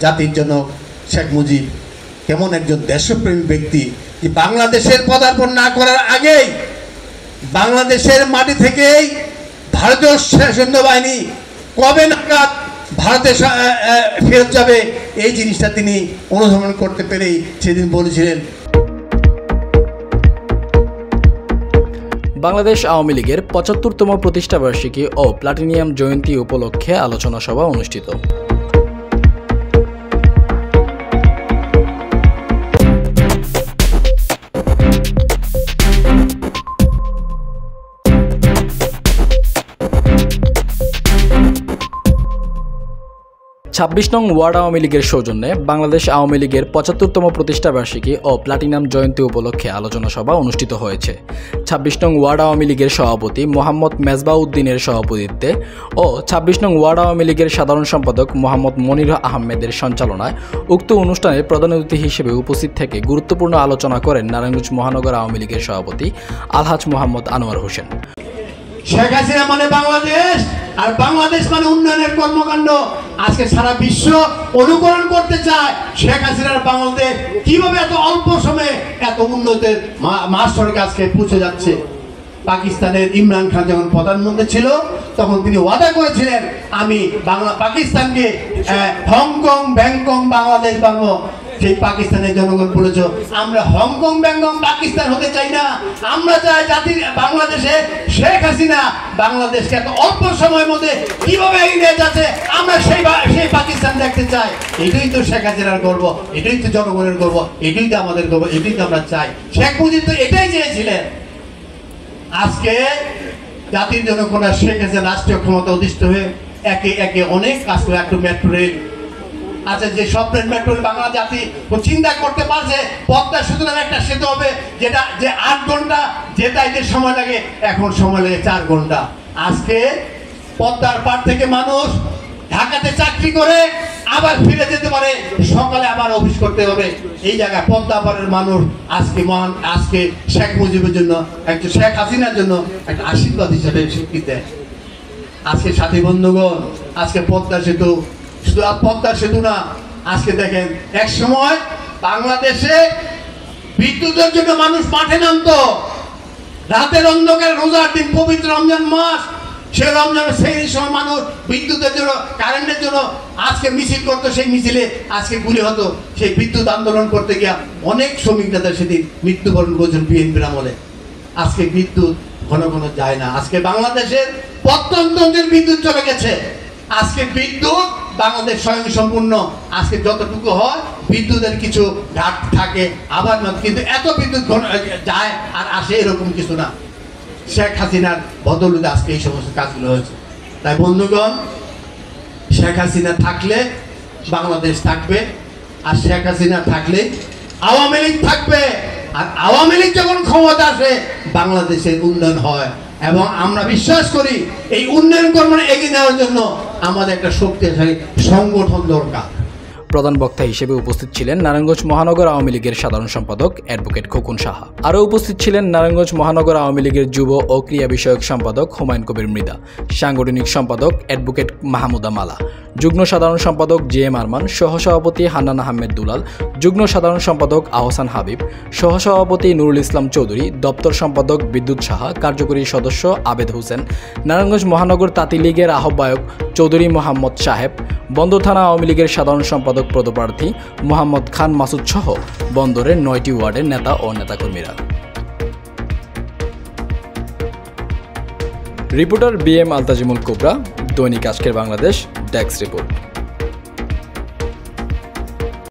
জাতির জনক শেখ মুজিব কেমন একজন দেশপ্রেমী ব্যক্তি, যে বাংলাদেশের পদার্পণ না করার আগেই বাংলাদেশের মাটি থেকেই ভারতীয় সৈন্যবাহিনী কবে নাগাদ ভারতে ফেরত যাবে এই জিনিসটা তিনি অনুধাবন করতে পেরেই সেদিন বলেছিলেন। বাংলাদেশ আওয়ামী লীগের ৭৫তম প্রতিষ্ঠাবার্ষিকী ও প্লাটিনিয়াম জয়ন্তী উপলক্ষে আলোচনা সভা অনুষ্ঠিত। ২৬ নং ওয়ার্ড আওয়ামী লীগের সৌজন্যে বাংলাদেশ আওয়ামী লীগের ৭৫তম প্রতিষ্ঠাবার্ষিকী ও প্লাটিনাম জয়ন্তী উপলক্ষে আলোচনা সভা অনুষ্ঠিত হয়েছে। ২৬ নং ওয়ার্ড আওয়ামী লীগের সভাপতি মোহাম্মদ মেজবাউদ্দিনের সভাপতিত্বে ও ২৬ নং ওয়ার্ড আওয়ামী লীগের সাধারণ সম্পাদক মোহাম্মদ মনির আহমেদের সঞ্চালনায় উক্ত অনুষ্ঠানে প্রধান অতিথি হিসেবে উপস্থিত থেকে গুরুত্বপূর্ণ আলোচনা করেন নারায়ণগঞ্জ মহানগর আওয়ামী লীগের সভাপতি আলহাজ মোহাম্মদ আনোয়ার হোসেন। শেখ হাসিনা মানে বাংলাদেশ, আর বাংলাদেশ মানে উন্নয়নের কর্মকাণ্ড। আজকে সারা বিশ্ব অনুকরণ করতে চায় শেখ হাসিনার বাংলাদেশ কিভাবে এত অল্প সময়ে এত উন্নতির মাস্টারকে আজকে পৌঁছে যাচ্ছে। পাকিস্তানের ইমরান খান যখন প্রধানমন্ত্রী ছিল তখন তিনি ওয়াদা করেছিলেন, আমি পাকিস্তানকে হংকং ব্যাংকক বাংলাদেশ বানাবো। সেই পাকিস্তানের জনগণ বলেছে, আমরা হংকং ব্যাংকক পাকিস্তান হতে চাই না, আমরা চাই জাতির বাংলাদেশে শেখ হাসিনা বাংলাদেশকে এত অল্প সময়ের মধ্যে কিভাবে এগিয়ে যাচ্ছে আমরা সেই পাকিস্তান দেখতে চাই। এটাই তো শেখ হাসিনার গর্ব, এটাই তো জনগণের গর্ব, এটাই তো আমাদের গর্ব, এটাই তো আমরা চাই। শেখ মুজিব তো এটাই চেয়েছিলেন। আজকে জাতির জনগণ শেখ হাসিনা রাষ্ট্রীয় ক্ষমতা অধিষ্ঠিত হয়ে একে একে অনেক কাজ করে। একটু মেট্রো রেল আছে, যে স্বপ্নের মেট্রো রেল বাংলা জাতি চিন্তা করতে পারছে পদ্মা সেতু নামে একটা সেতু হবে, যেটা যে ৮ ঘন্টা যেতে সময় লাগে, এখন সময় লাগে ৪ ঘন্টা। আজকে পদ্মার পাড় থেকে মানুষ ঢাকাতে চাকরি করে আবার ফিরে যেতে পারে, সকালে আবার অফিস করতে হবে। এই জায়গায় পদ্মা পাড়ের মানুষ আজকে শেখ মুজিবের জন্য, একজন শেখ হাসিনার জন্য একটা আশীর্বাদ হিসেবে স্বীকৃতি দেয়। আজকে সাথী বন্ধুগণ, আজকে পদ্মা সেতু শুধু পদ্মা সেতু না, আজকে দেখেন এক সময় বাংলাদেশে বিদ্যুতের জন্য মানুষ মাঠে নামতো, রাতের অন্ধকারে রোজার দিন পবিত্র রমজান মাস, সে রমজানের সেই সময় মানুষ বিদ্যুতের জন্য কারেন্টের জন্য আজকে মিছিল করতো, সেই মিছিলে আজকে গুলি হতো। সেই বিদ্যুৎ আন্দোলন করতে গিয়া অনেক শ্রমিক নেতা সেদিন মৃত্যুবরণ করেছেন বিএনপির আমলে। আজকে বিদ্যুৎ ঘন ঘন যায় না। আজকে বাংলাদেশের প্রত্যন্ত অঞ্চলে বিদ্যুৎ চলে গেছে। আজকে বিদ্যুৎ বাংলাদেশ স্বয়ং সম্পূর্ণ। আজকে যতটুকু হয় বিদ্যুতের কিছু ঘাট থাকে, আবার না, কিন্তু এত বিদ্যুৎ যায় আর আসে এরকম কিছু না। শেখ হাসিনার বদলতে আজকে এই সমস্ত কাজগুলো হয়েছে। তাই বন্ধুগণ, শেখ হাসিনা থাকলে বাংলাদেশ থাকবে, আর শেখ হাসিনা থাকলে আওয়ামী লীগ থাকবে। আর আওয়ামী লীগ যখন ক্ষমতা আসে বাংলাদেশের উন্নয়ন হয়, এবং আমরা বিশ্বাস করি এই উন্নয়ন কর্মে এগিয়ে নেওয়ার জন্য আমাদের একটা শক্তিশালী সংগঠন দরকার। প্রধান বক্তা হিসেবে উপস্থিত ছিলেন নারায়ণগঞ্জ মহানগর আওয়ামী লীগের সাধারণ সম্পাদক অ্যাডভোকেট খোকন সাহা। আরও উপস্থিত ছিলেন নারায়ণগঞ্জ মহানগর আওয়ামী লীগের যুব ও ক্রীড়া বিষয়ক সম্পাদক হুমায়ুন কবির মৃধা, সাংগঠনিক সম্পাদক অ্যাডভোকেট মাহমুদা মালা, যুগ্ম সাধারণ সম্পাদক JM আরমান, সহসভাপতি হান্নান আহমেদ দুলাল, যুগ্ম সাধারণ সম্পাদক আহসান হাবিব, সহসভাপতি নুরুল ইসলাম চৌধুরী, দপ্তর সম্পাদক বিদ্যুৎ সাহা, কার্যকরী সদস্য আবেদ হোসেন, নারায়ণগঞ্জ মহানগর তাঁতি লীগের আহ্বায়ক চৌধুরী মোহাম্মদ সাহেব, বন্দর থানা আওয়ামী লীগের সাধারণ সম্পাদক পদপ্রার্থী মোহাম্মদ খান মাসুদ সহ বন্দরের ৯টি ওয়ার্ডের নেতা ও নেতাকর্মীরা। রিপোর্টার BM আলতাজিমুল কোবরা, দৈনিক আজকের বাংলাদেশ, ডেস্ক রিপোর্ট।